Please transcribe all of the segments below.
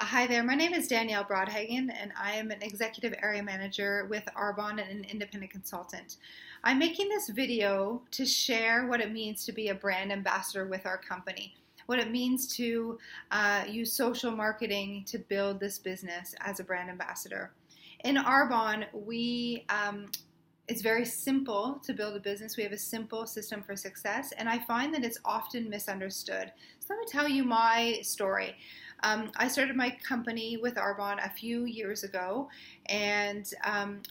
Hi there, my name is Danielle Broadhagen, and I am an executive area manager with Arbonne and an independent consultant. I'm making this video to share what it means to be a brand ambassador with our company, what it means to use social marketing to build this business as a brand ambassador. In Arbonne, it's very simple to build a business. We have a simple system for success, and I find that it's often misunderstood. So let me tell you my story. I started my company with Arbonne a few years ago, and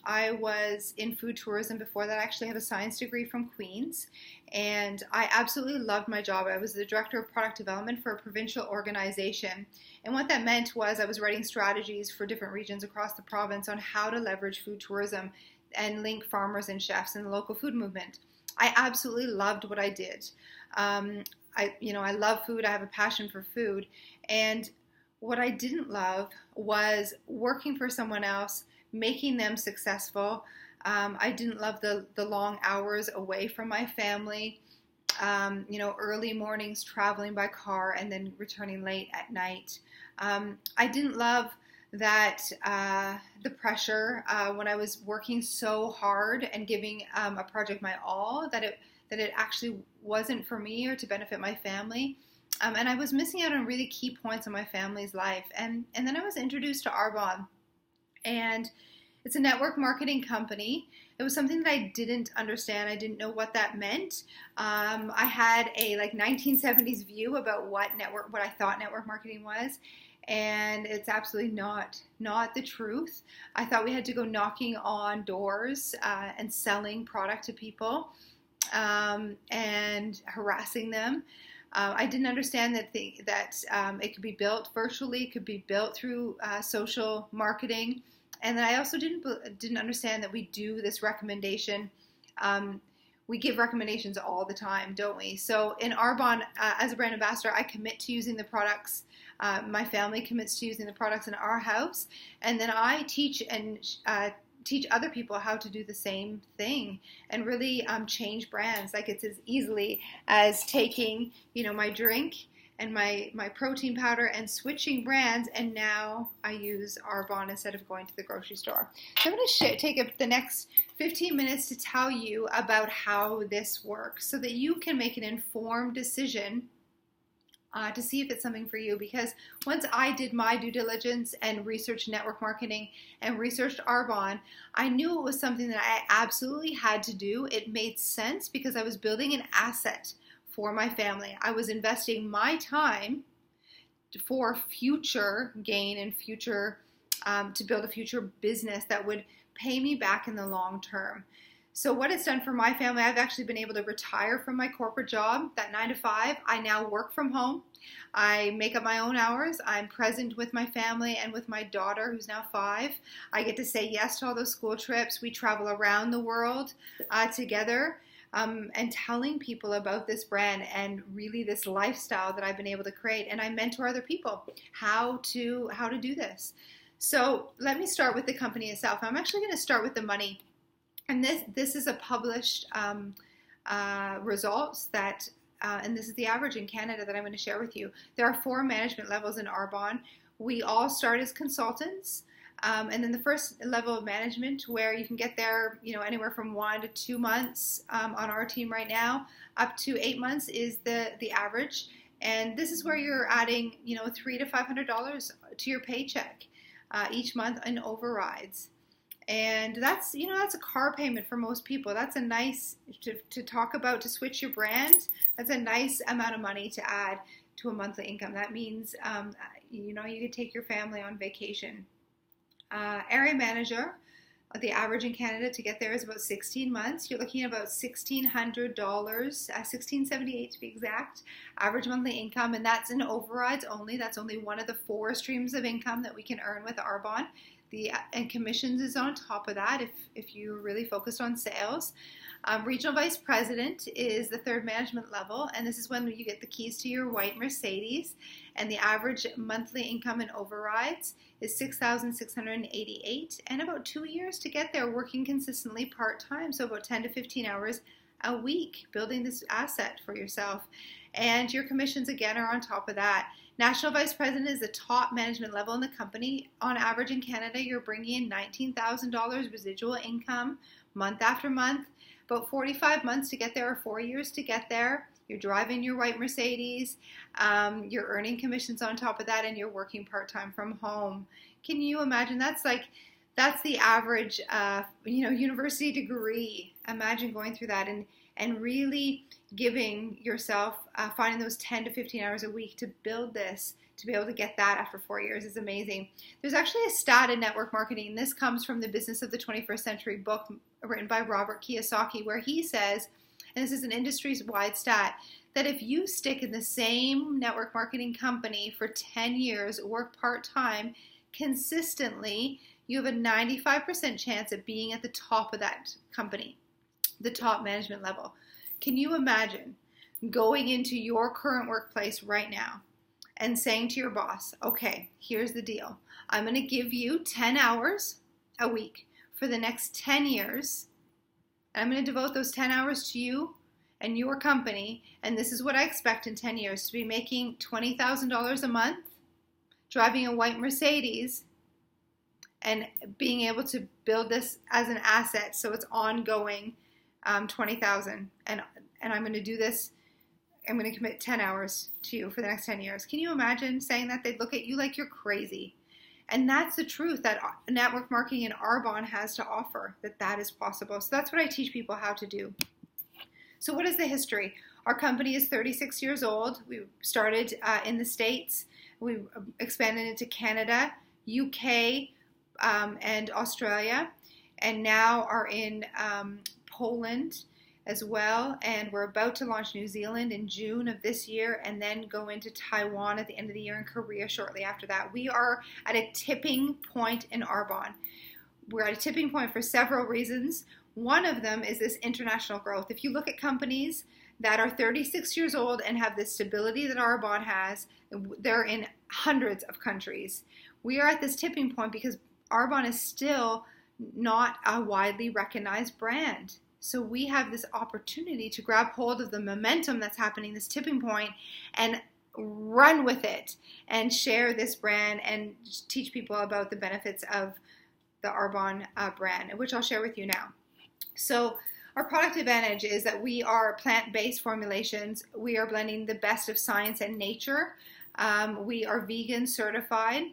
I was in food tourism before that. I actually have a science degree from Queen's, and I absolutely loved my job. I was the director of product development for a provincial organization, and what that meant was I was writing strategies for different regions across the province on how to leverage food tourism and link farmers and chefs in the local food movement. I absolutely loved what I did. I love food. I have a passion for food. And what I didn't love was working for someone else, making them successful. I didn't love the long hours away from my family, early mornings traveling by car and then returning late at night. I didn't love that the pressure when I was working so hard and giving a project my all, that it actually wasn't for me or to benefit my family. And I was missing out on really key points in my family's life. And then I was introduced to Arbonne, and it's a network marketing company. It was something that I didn't understand. I didn't know what that meant. I had a 1970s view about what I thought network marketing was. And it's absolutely not the truth. I thought we had to go knocking on doors and selling product to people and harassing them. I didn't understand that it could be built virtually, it could be built through social marketing, and then I also didn't understand that we do this recommendation. We give recommendations all the time, don't we? So in Arbonne, as a brand ambassador, I commit to using the products. My family commits to using the products in our house, and then I teach other people how to do the same thing and really change brands. Like, it's as easily as taking, my drink and my protein powder and switching brands, and now I use Arbonne instead of going to the grocery store. So I'm going to take the next 15 minutes to tell you about how this works so that you can make an informed decision to see if it's something for you. Because once I did my due diligence and researched network marketing and researched Arbonne, I knew it was something that I absolutely had to do. It made sense because I was building an asset for my family. I was investing my time for future gain and future to build a future business that would pay me back in the long term. So what it's done for my family, I've actually been able to retire from my corporate job, that 9 to 5. I now work from home. I make up my own hours. I'm present with my family and with my daughter, who's now 5. I get to say yes to all those school trips. We travel around the world together, and telling people about this brand and really this lifestyle that I've been able to create. And I mentor other people how to do this. So let me start with the company itself. I'm actually going to start with the money. And this is a published results that, and this is the average in Canada that I'm going to share with you. There are 4 management levels in Arbonne. We all start as consultants, and then the first level of management, where you can get there, anywhere from 1 to 2 months on our team right now, up to 8 months is the average. And this is where you're adding, $300 to $500 to your paycheck each month in overrides. And that's a car payment for most people. That's a nice, to talk about, to switch your brand, that's a nice amount of money to add to a monthly income. That means, you could take your family on vacation. Area manager, the average in Canada to get there is about 16 months. You're looking at about $1,600, $1,678 to be exact, average monthly income, and that's in overrides only. That's only one of the 4 streams of income that we can earn with Arbonne. And commissions is on top of that if you're really focused on sales. Regional Vice President is the 3rd management level, and this is when you get the keys to your white Mercedes, and the average monthly income in overrides is $6,688, and about 2 years to get there, working consistently part-time, so about 10 to 15 hours a week building this asset for yourself. And your commissions again are on top of that. National Vice President is the top management level in the company. On average in Canada, you're bringing in $19,000 residual income month after month, about 45 months to get there or 4 years to get there. You're driving your white Mercedes, you're earning commissions on top of that, and you're working part-time from home. Can you imagine? That's the average, university degree. Imagine going through that and really giving yourself, finding those 10 to 15 hours a week to build this, to be able to get that after 4 years is amazing. There's actually a stat in network marketing. This comes from the Business of the 21st Century book written by Robert Kiyosaki, where he says, and this is an industry-wide stat, that if you stick in the same network marketing company for 10 years, work part-time consistently, you have a 95% chance of being at the top of that company, the top management level. Can you imagine going into your current workplace right now and saying to your boss, okay, here's the deal. I'm going to give you 10 hours a week for the next 10 years. I'm going to devote those 10 hours to you and your company, and this is what I expect in 10 years, to be making $20,000 a month, driving a white Mercedes, and being able to build this as an asset so it's ongoing, $20,000. And I'm going to do this, I'm going to commit 10 hours to you for the next 10 years. Can you imagine saying that? They'd look at you like you're crazy. And that's the truth that network marketing and Arbonne has to offer, that is possible. So that's what I teach people how to do. So what is the history? Our company is 36 years old. We started in the States. We expanded into Canada, UK, and Australia, and now are in Poland as well, and we're about to launch New Zealand in June of this year, and then go into Taiwan at the end of the year, and Korea shortly after that. We are at a tipping point in Arbonne. We're at a tipping point for several reasons. One of them is this international growth. If you look at companies that are 36 years old and have the stability that Arbonne has, they're in hundreds of countries. We are at this tipping point because Arbonne is still not a widely recognized brand. So we have this opportunity to grab hold of the momentum that's happening, this tipping point, and run with it and share this brand and teach people about the benefits of the Arbonne brand, which I'll share with you now. So our product advantage is that we are plant-based formulations. We are blending the best of science and nature. We are vegan certified.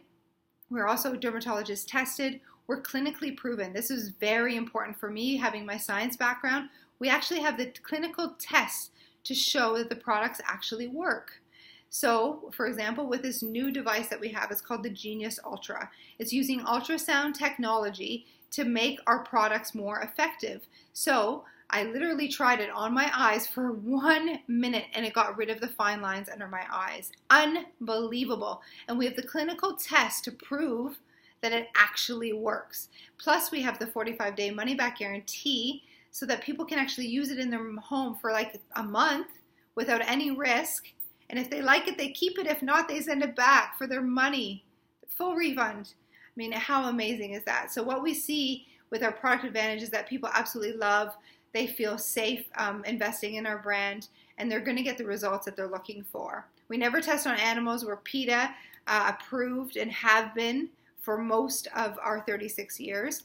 We're also dermatologist tested. We're clinically proven. This is very important for me, having my science background. We actually have the clinical tests to show that the products actually work. So, for example, with this new device that we have, it's called the Genius Ultra. It's using ultrasound technology to make our products more effective. So, I literally tried it on my eyes for 1 minute and it got rid of the fine lines under my eyes. Unbelievable. And we have the clinical test to prove that it actually works. Plus, we have the 45-day money-back guarantee so that people can actually use it in their home for like a month without any risk. And if they like it, they keep it. If not, they send it back for their money. Full refund. I mean, how amazing is that? So what we see with our product advantage is that people absolutely love, they feel safe investing in our brand, and they're going to get the results that they're looking for. We never test on animals. We're PETA approved and have been for most of our 36 years.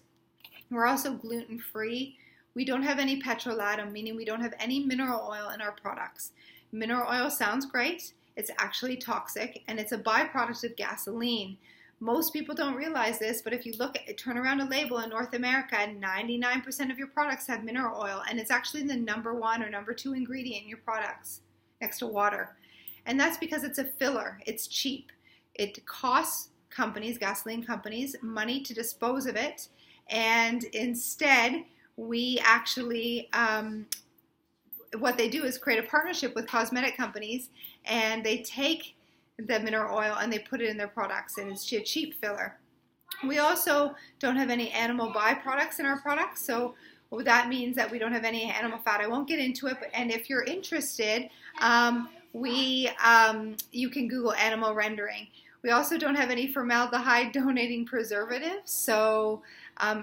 We're also gluten-free. We don't have any petrolatum, meaning we don't have any mineral oil in our products. Mineral oil sounds great. It's actually toxic, and it's a byproduct of gasoline. Most people don't realize this, but if you turn around a label in North America, 99% of your products have mineral oil, and it's actually the number 1 or number 2 ingredient in your products next to water. And that's because it's a filler. It's cheap. It costs companies, gasoline companies, money to dispose of it, and instead we actually what they do is create a partnership with cosmetic companies, and they take the mineral oil and they put it in their products, and it's a cheap filler. We also don't have any animal byproducts in our products, so that means that we don't have any animal fat. I won't get into it, and if you're interested, you can Google animal rendering. We also don't have any formaldehyde donating preservatives. So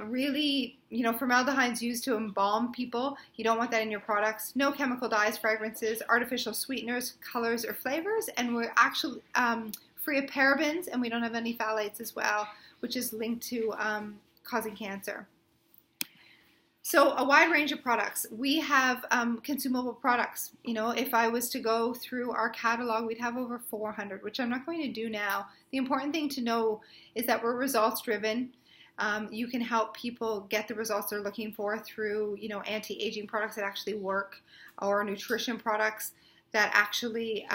really, formaldehyde is used to embalm people. You don't want that in your products. No chemical dyes, fragrances, artificial sweeteners, colors, or flavors. And we're actually free of parabens, and we don't have any phthalates as well, which is linked to causing cancer. So a wide range of products. We have consumable products. If I was to go through our catalog, we'd have over 400, which I'm not going to do now. The important thing to know is that we're results driven. You can help people get the results they're looking for through, anti-aging products that actually work, or nutrition products that actually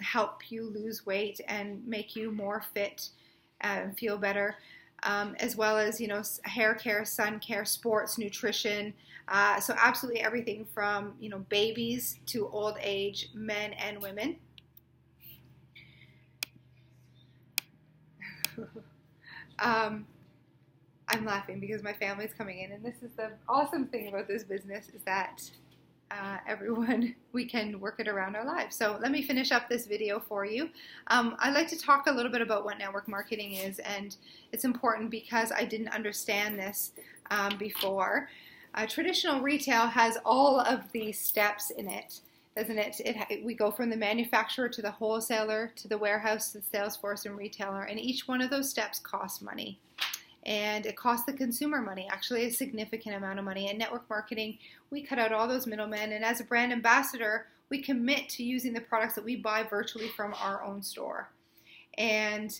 help you lose weight and make you more fit and feel better. As well as, hair care, sun care, sports, nutrition. So absolutely everything from, babies to old age, men and women. I'm laughing because my family's coming in, and this is the awesome thing about this business, is that everyone, we can work it around our lives. So let me finish up this video for you. I'd like to talk a little bit about what network marketing is, and it's important because I didn't understand this before. Traditional retail has all of these steps in it, doesn't it? We go from the manufacturer to the wholesaler to the warehouse to the sales force and retailer, and each one of those steps costs money. And it costs the consumer money, actually a significant amount of money. In network marketing, we cut out all those middlemen, and as a brand ambassador, we commit to using the products that we buy virtually from our own store. And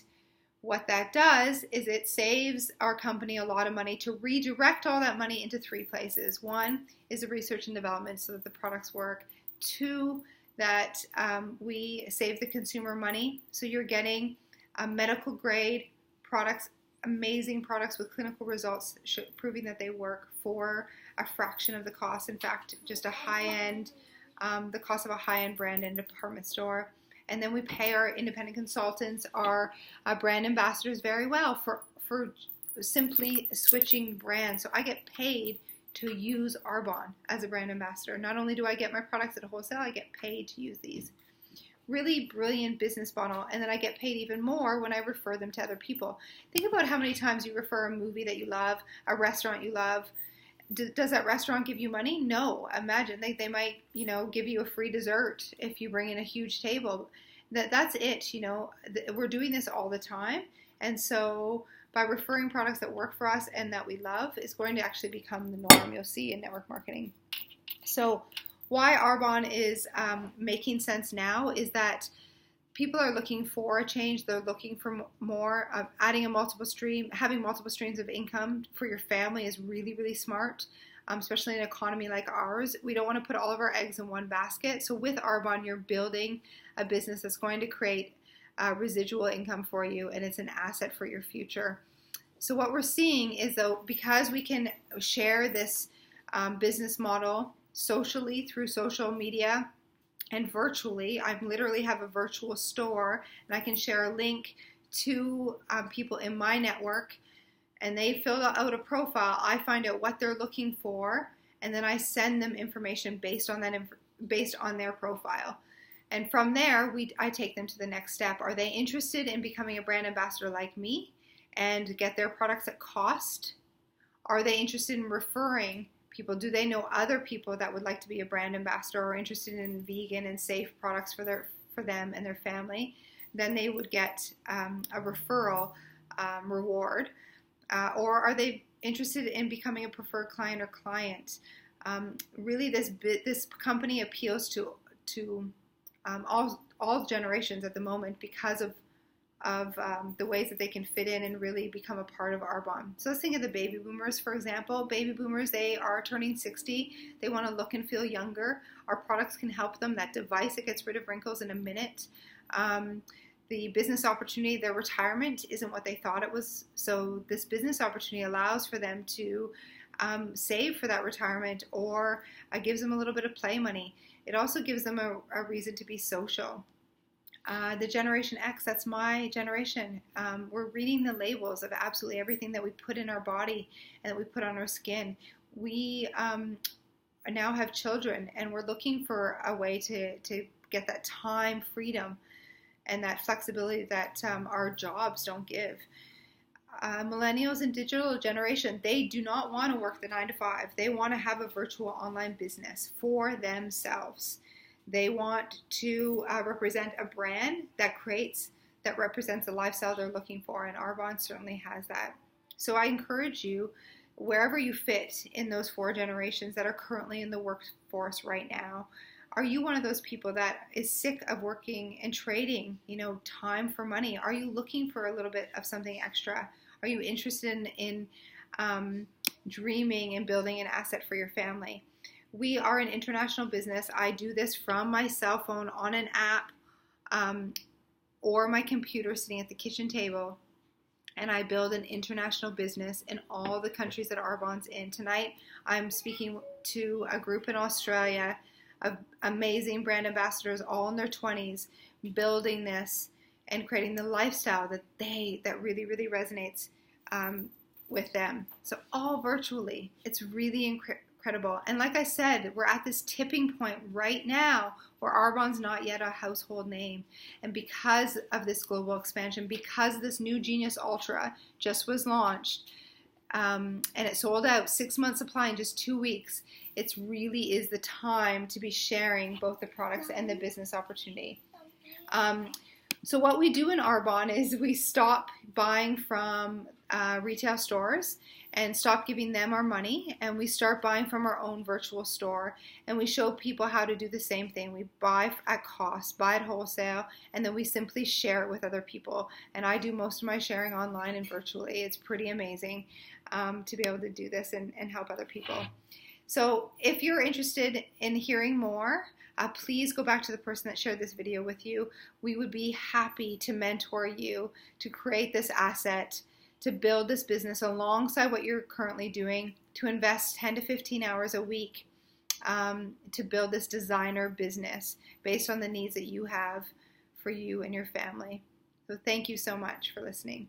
what that does is it saves our company a lot of money to redirect all that money into 3 places. 1 is the research and development so that the products work. 2, that we save the consumer money, so you're getting medical grade products, amazing products with clinical results proving that they work for a fraction of the cost. In fact, just a high-end, the cost of a high-end brand in a department store. And then we pay our independent consultants, our brand ambassadors very well for simply switching brands. So I get paid to use Arbonne as a brand ambassador. Not only do I get my products at wholesale, I get paid to use these. Really brilliant business model, and then I get paid even more when I refer them to other people. Think about how many times you refer a movie that you love, a restaurant you love. Does that restaurant give you money? No. Imagine they might, give you a free dessert if you bring in a huge table. That's it. We're doing this all the time, and so by referring products that work for us and that we love, it's going to actually become the norm. You'll see in network marketing. So why Arbonne is making sense now is that people are looking for a change. They're looking for more. Adding having multiple streams of income for your family is really, really smart, especially in an economy like ours. We don't want to put all of our eggs in one basket. So with Arbonne, you're building a business that's going to create residual income for you, and it's an asset for your future. So what we're seeing is, though, because we can share this business model socially through social media and virtually, I literally have a virtual store, and I can share a link to people in my network, and they fill out a profile. I find out what they're looking for, and then I send them information based on their profile. And from there, I take them to the next step. Are they interested in becoming a brand ambassador like me and get their products at cost? Are they interested in referring people? Do they know other people that would like to be a brand ambassador or interested in vegan and safe products for them and their family? Then they would get a referral reward. Or are they interested in becoming a preferred client or client? Really, this company appeals to all generations at the moment because of the ways that they can fit in and really become a part of Arbonne. So let's think of the baby boomers, for example. Baby boomers, they are turning 60. They want to look and feel younger. Our products can help them. That device that gets rid of wrinkles in a minute. The business opportunity, their retirement isn't what they thought it was. So this business opportunity allows for them to save for that retirement, or gives them a little bit of play money. It also gives them a reason to be social. The Generation X, that's my generation. We're reading the labels of absolutely everything that we put in our body and that we put on our skin. We now have children, and we're looking for a way to get that time freedom. and that flexibility that our jobs don't give. Millennials and digital generation, they do not want to work the 9 to 5. They want to have a virtual online business for themselves. They want to represent a brand that represents the lifestyle they're looking for, and Arbonne certainly has that. So I encourage you, wherever you fit in those 4 generations that are currently in the workforce right now, are you one of those people that is sick of working and trading, time for money? Are you looking for a little bit of something extra? Are you interested in dreaming and building an asset for your family? We are an international business. I do this from my cell phone on an app or my computer sitting at the kitchen table, and I build an international business in all the countries that Arbonne's in. Tonight, I'm speaking to a group in Australia of amazing brand ambassadors, all in their 20s, building this and creating the lifestyle that really, really resonates with them. So all virtually. It's really incredible. And like I said, we're at this tipping point right now where Arbonne's not yet a household name. And because of this global expansion, because this new Genius Ultra just was launched, and it sold out, 6 months supply in just 2 weeks, it really is the time to be sharing both the products and the business opportunity. So what we do in Arbonne is we stop buying from retail stores and stop giving them our money, and we start buying from our own virtual store, and we show people how to do the same thing. We buy at cost, buy at wholesale, and then we simply share it with other people. And I do most of my sharing online and virtually. It's pretty amazing to be able to do this and help other people. So if you're interested in hearing more, please go back to the person that shared this video with you. We would be happy to mentor you to create this asset, to build this business alongside what you're currently doing, to invest 10 to 15 hours a week to build this designer business based on the needs that you have for you and your family. So thank you so much for listening.